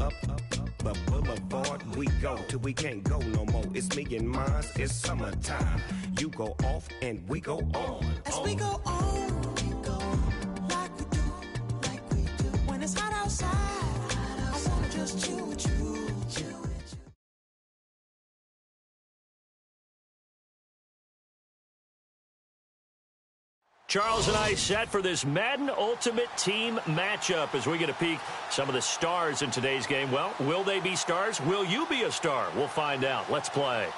Up the boulevard we go till we can't go no more. It's me and mine, it's summertime. You go off and we go on. As we go on, we go like we do. When it's hot outside, I wanna just chill with you. Charles and I set for this Madden Ultimate Team matchup as we get a peek some of the stars in today's game. Well, will they be stars? Will you be a star? We'll find out. Let's play.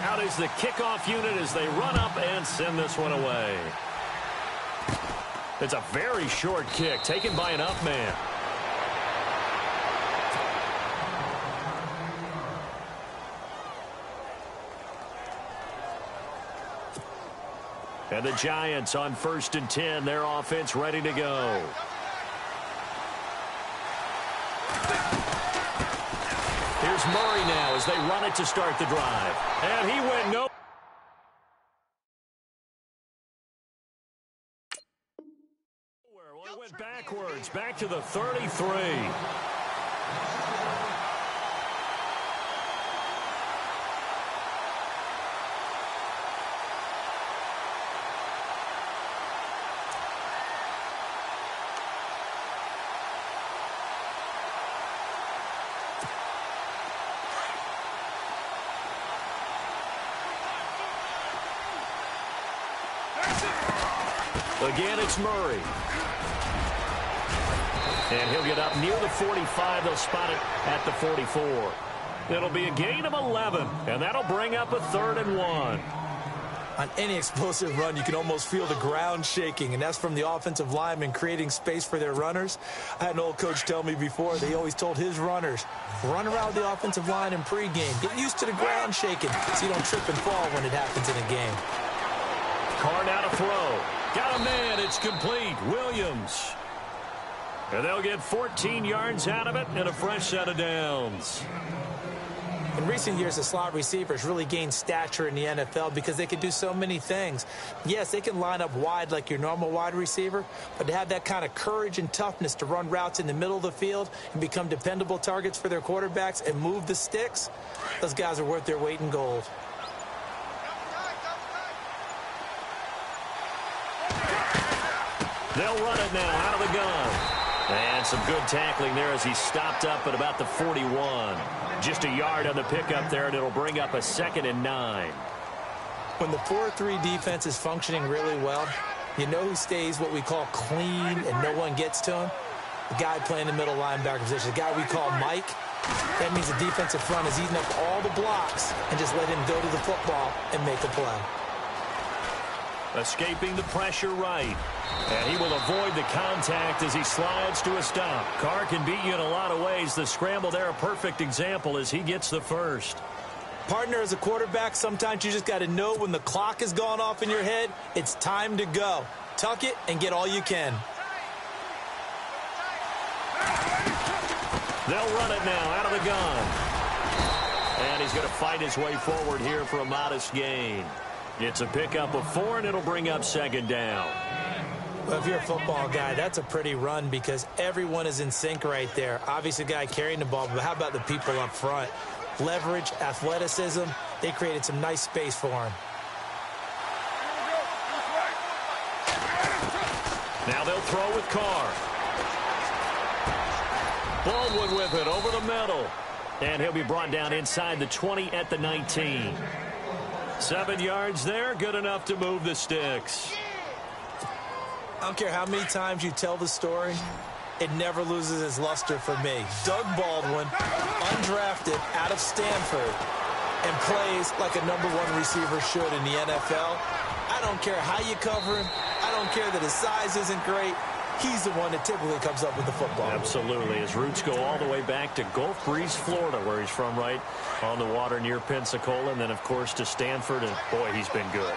Out is the kickoff unit as they run up and send this one away. It's a very short kick taken by an up man. And the Giants on 1st and 10. Their offense ready to go. Here's Murray now as they run it to start the drive. And he went no. Went backwards, back to the 33. Again, it's Murray. And he'll get up near the 45. They'll spot it at the 44. It'll be a gain of 11, and that'll bring up a 3rd and 1. On any explosive run, you can almost feel the ground shaking, and that's from the offensive linemen creating space for their runners. I had an old coach tell me before, they always told his runners, run around the offensive line in pregame. Get used to the ground shaking so you don't trip and fall when it happens in a game. Carr now to throw. Got a man. It's complete. Williams. And they'll get 14 yards out of it and a fresh set of downs. In recent years, the slot receivers really gained stature in the NFL because they can do so many things. Yes, they can line up wide like your normal wide receiver, but to have that kind of courage and toughness to run routes in the middle of the field and become dependable targets for their quarterbacks and move the sticks, those guys are worth their weight in gold. They'll run it now out of the gun. And some good tackling there as he stopped up at about the 41. Just a yard on the pickup there, and it'll bring up a 2nd and 9. When the 4-3 defense is functioning really well, you know who stays what we call clean and no one gets to him? The guy playing the middle linebacker position, the guy we call Mike. That means the defensive front is eating up all the blocks and just let him go to the football and make a play. Escaping the pressure right. And he will avoid the contact as he slides to a stop. Carr can beat you in a lot of ways. The scramble there, a perfect example as he gets the first. Partner, as a quarterback, sometimes you just got to know when the clock has gone off in your head, it's time to go. Tuck it and get all you can. They'll run it now out of the gun. And he's going to fight his way forward here for a modest gain. It's a pickup of 4, and it'll bring up 2nd down. Well, if you're a football guy, that's a pretty run because everyone is in sync right there. Obviously, the guy carrying the ball, but how about the people up front? Leverage, athleticism, they created some nice space for him. Now they'll throw with Carr. Baldwin with it over the middle. And he'll be brought down inside the 20 at the 19. 7 yards there, good enough to move the sticks. I don't care how many times you tell the story, it never loses its luster for me. Doug Baldwin, undrafted out of Stanford, and plays like a #1 receiver should in the NFL. I don't care how you cover him. I don't care that his size isn't great. He's the one that typically comes up with the football. Absolutely. His roots go all the way back to Gulf Breeze, Florida, where he's from, right on the water near Pensacola, and then, of course, to Stanford, and, boy, he's been good.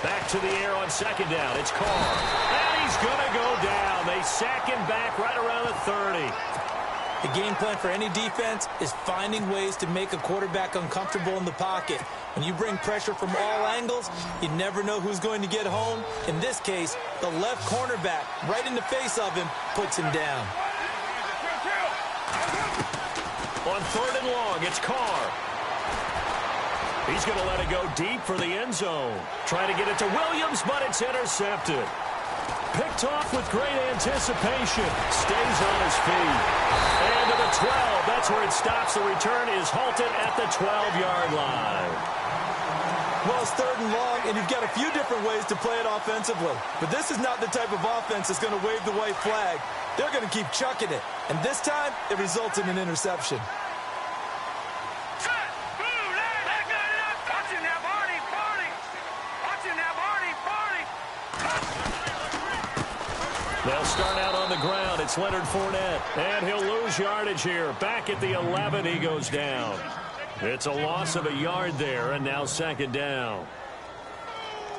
Back to the air on 2nd down. It's Carr. And he's going to go down. They sack him back right around the 30. The game plan for any defense is finding ways to make a quarterback uncomfortable in the pocket. When you bring pressure from all angles, you never know who's going to get home. In this case, the left cornerback, right in the face of him, puts him down. On 3rd and long, it's Carr. He's going to let it go deep for the end zone. Trying to get it to Williams, but it's intercepted. Picked off with great anticipation. Stays on his feet. And to the 12. That's where it stops. The return is halted at the 12-yard line. Well, it's 3rd and long, and you've got a few different ways to play it offensively. But this is not the type of offense that's going to wave the white flag. They're going to keep chucking it. And this time, it results in an interception. They'll start out on the ground. It's Leonard Fournette, and he'll lose yardage here. Back at the 11, he goes down. It's a loss of a yard there, and now 2nd down.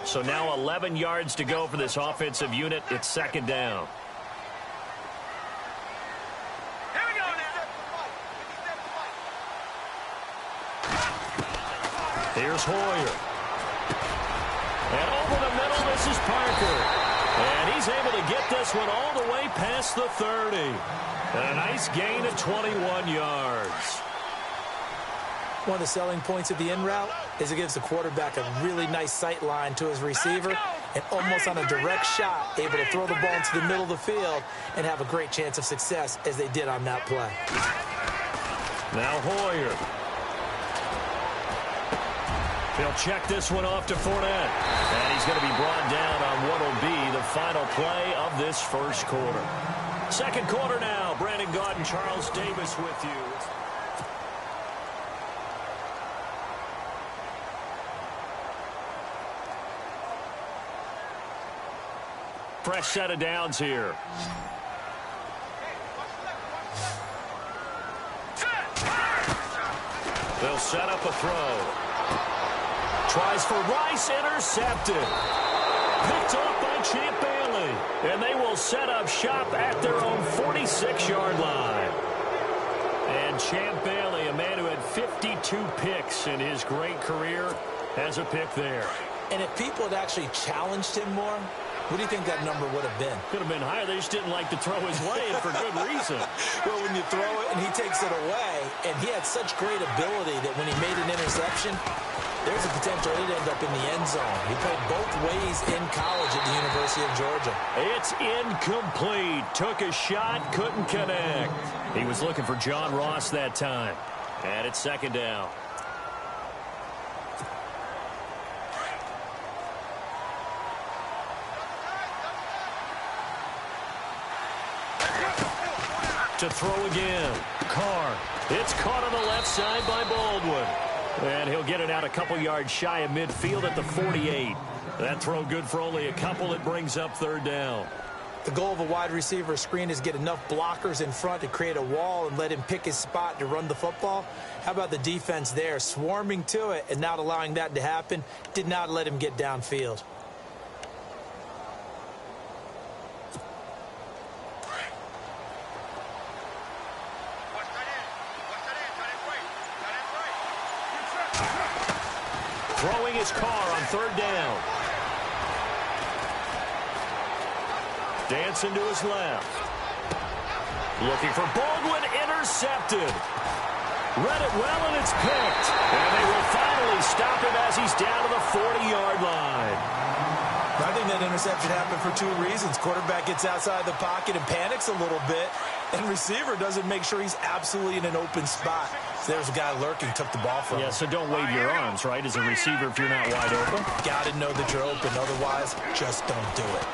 So now 11 yards to go for this offensive unit. It's 2nd down. Here we go now. Here's Hoyer. And over the middle, this is Parker. And he's able to get this one all the way past the 30. And a nice gain of 21 yards. One of the selling points of the in route is it gives the quarterback a really nice sight line to his receiver and almost on a direct shot able to throw the ball into the middle of the field and have a great chance of success as they did on that play. Now Hoyer. He'll check this one off to Fournette. And he's going to be brought down on what will be the final play of this first quarter. 2nd quarter now. Brandon Gaudin, Charles Davis with you. Fresh set of downs here. They'll set up a throw. Tries for Rice, intercepted. Picked off by Champ Bailey. And they will set up shop at their own 46-yard line. And Champ Bailey, a man who had 52 picks in his great career, has a pick there. And if people had actually challenged him more, what do you think that number would have been? Could have been higher. They just didn't like to throw his way, and for good reason. Well, when you throw it and he takes it away, and he had such great ability that when he made an interception, there's a potential he'd end up in the end zone. He played both ways in college at the University of Georgia. It's incomplete. Took a shot, couldn't connect. He was looking for John Ross that time. And it's 2nd down. To throw again. Carr. It's caught on the left side by Baldwin. And he'll get it out a couple yards shy of midfield at the 48. That throw good for only a couple. It brings up 3rd down. The goal of a wide receiver screen is get enough blockers in front to create a wall and let him pick his spot to run the football. How about the defense there, swarming to it and not allowing that to happen? Did not let him get downfield. Throwing his Carr on 3rd down. Dancing to his left. Looking for Baldwin, intercepted. Read it well, and it's picked. And they will finally stop him as he's down to the 40-yard line. I think that interception happened for 2 reasons. Quarterback gets outside the pocket and panics a little bit, and receiver doesn't make sure he's absolutely in an open spot. So there's a guy lurking, took the ball from him. Yeah, so don't wave your arms, right, as a receiver if you're not wide open. Got to know that you're open. Otherwise, just don't do it.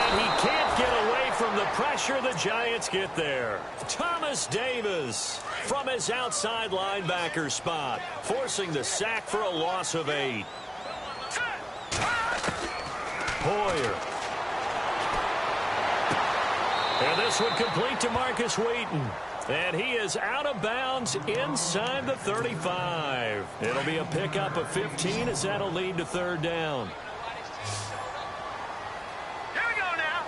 And he can't get away from the pressure. The Giants get there. Thomas Davis from his outside linebacker spot, forcing the sack for a loss of 8. Hoyer. And this one complete to Marcus Wheaton. And he is out of bounds inside the 35. It'll be a pickup of 15 as that'll lead to 3rd down. Here we go now.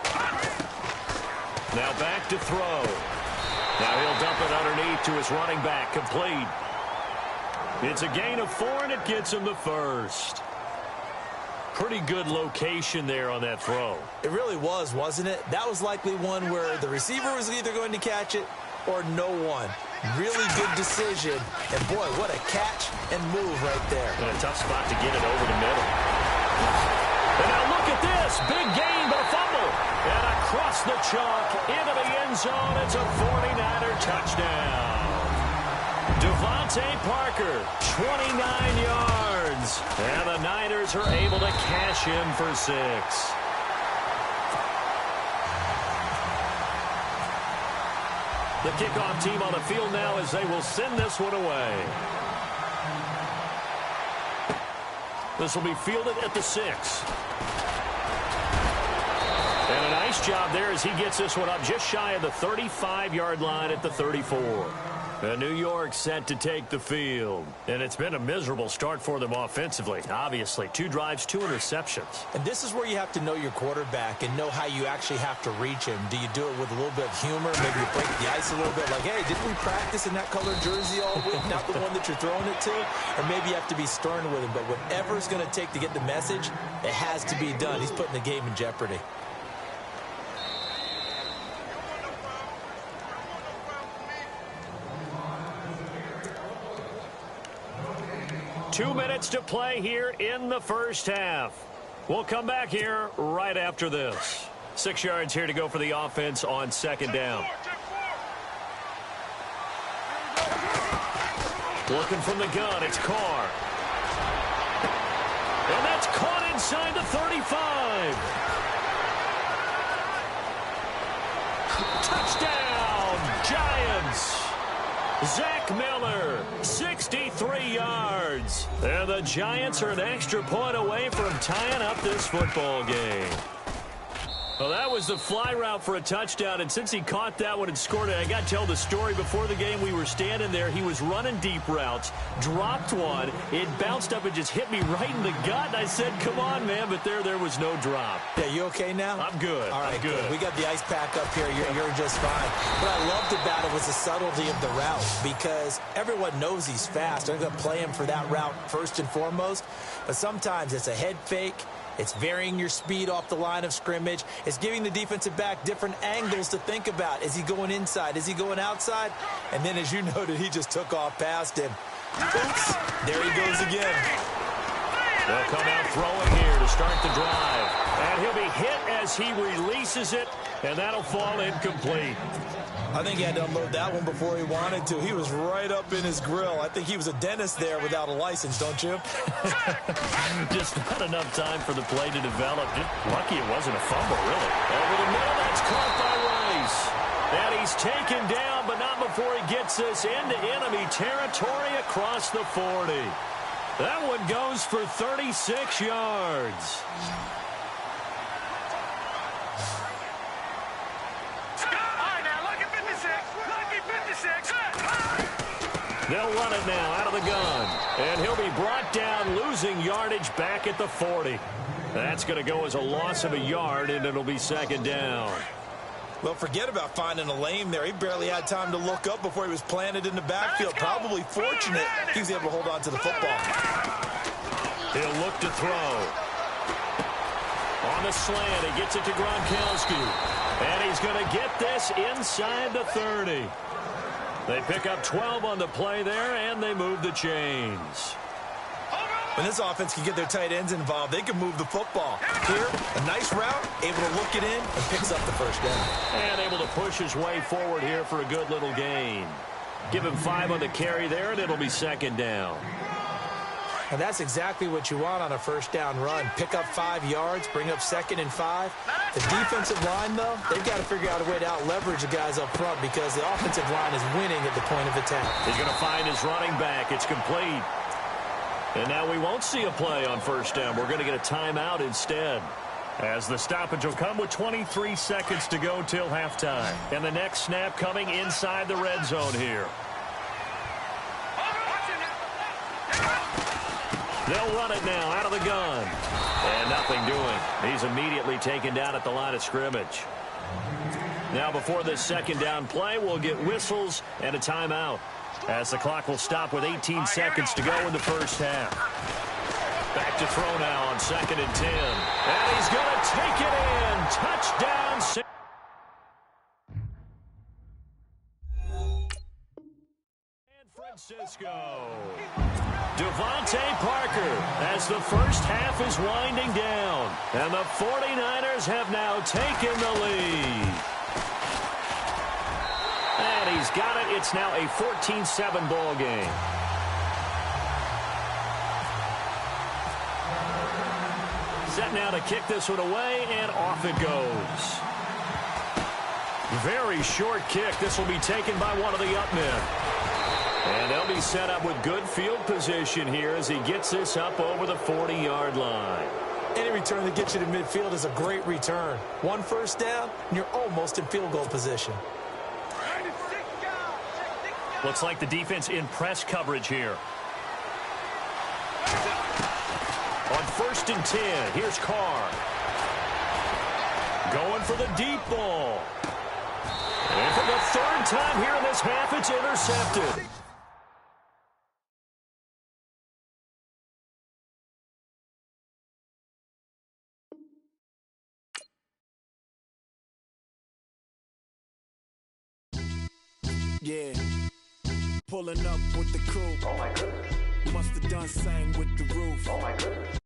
Now back to throw. Now he'll He'll dump it underneath to his running back, complete. It's a gain of 4, and it gets him the first. Pretty good location there on that throw. It really was, wasn't it? That was likely one where the receiver was either going to catch it or no one. Really good decision. And, boy, what a catch and move right there. And a tough spot to get it over the middle. And now look at this. Big gain, but a fumble. And across the chalk into the end zone. It's a 49er touchdown. Devontae Parker, 29 yards. And the Niners are able to cash in for 6. The kickoff team on the field now as they will send this one away. This will be fielded at the 6. And a nice job there as he gets this one up just shy of the 35-yard line at the 34. And New York set to take the field. And it's been a miserable start for them offensively. Obviously, 2 drives, 2 interceptions. And this is where you have to know your quarterback and know how you actually have to reach him. Do you do it with a little bit of humor? Maybe you break the ice a little bit. Like, hey, didn't we practice in that colored jersey all week? Not the one that you're throwing it to? Or maybe you have to be stern with him. But whatever it's going to take to get the message, it has to be done. He's putting the game in jeopardy. 2 minutes to play here in the first half. We'll come back here right after this. 6 yards here to go for the offense on second down. Working from the gun, it's Carr. And that's caught inside the 35. Touchdown, Giants. Zach Miller, 63 yards. And the Giants are an extra point away from tying up this football game. Well, that was the fly route for a touchdown, and since he caught that one and scored it, I got to tell the story. Before the game, we were standing there. He was running deep routes, dropped one. It bounced up and just hit me right in the gut, and I said, come on, man, but there was no drop. Yeah, you okay now? I'm good. All right, I'm good. We got the ice pack up here. You're just fine. What I loved about it was the subtlety of the route, because everyone knows he's fast. They're going to play him for that route first and foremost, but sometimes it's a head fake. It's varying your speed off the line of scrimmage. It's giving the defensive back different angles to think about. Is he going inside? Is he going outside? And then, as you noted, he just took off past him. Oops. There he goes again. They'll come out throwing here to start the drive. And he'll be hit as he releases it, and that'll fall incomplete. I think he had to unload that one before he wanted to. He was right up in his grill. I think he was a dentist there without a license, don't you? Just not enough time for the play to develop. Just lucky it wasn't a fumble, really. Over the middle, that's caught by Rice. And he's taken down, but not before he gets this into enemy territory across the 40. That one goes for 36 yards. They'll run it now out of the gun. And he'll be brought down, losing yardage back at the 40. That's going to go as a loss of a yard, and it'll be second down. Well, forget about finding a lane there. He barely had time to look up before he was planted in the backfield. Probably fortunate he was able to hold on to the football. He'll look to throw. On the slant, he gets it to Gronkowski. And he's going to get this inside the 30. They pick up 12 on the play there, and they move the chains. When this offense can get their tight ends involved, they can move the football. Here, a nice route, able to look it in, and picks up the first down. And able to push his way forward here for a good little gain. Give him 5 on the carry there, and it'll be second down. And that's exactly what you want on a first down run. Pick up 5 yards, bring up 2nd and 5. The defensive line, though, they've got to figure out a way to out-leverage the guys up front because the offensive line is winning at the point of attack. He's going to find his running back. It's complete. And now we won't see a play on first down. We're going to get a timeout instead, as the stoppage will come with 23 seconds to go till halftime. And the next snap coming inside the red zone here. They'll run it now out of the gun. And nothing doing. He's immediately taken down at the line of scrimmage. Now, before this second down play, we'll get whistles and a timeout, as the clock will stop with 18 seconds to go in the first half. Back to throw now on 2nd and 10. And he's going to take it in. Touchdown. San Francisco. Devontae Parker as the first half is winding down. And the 49ers have now taken the lead. And he's got it. It's now a 14-7 ball game. Set now to kick this one away, and off it goes. Very short kick. This will be taken by one of the up men. And they'll be set up with good field position here as he gets this up over the 40-yard line. Any return that gets you to midfield is a great return. One first down, and you're almost in field goal position. Looks like the defense in press coverage here. On 1st and 10, here's Carr. Going for the deep ball. And for the 3rd time here in this half, it's intercepted. Yeah, pulling up with the crew. Oh my goodness. Must have done sang with the roof. Oh my goodness.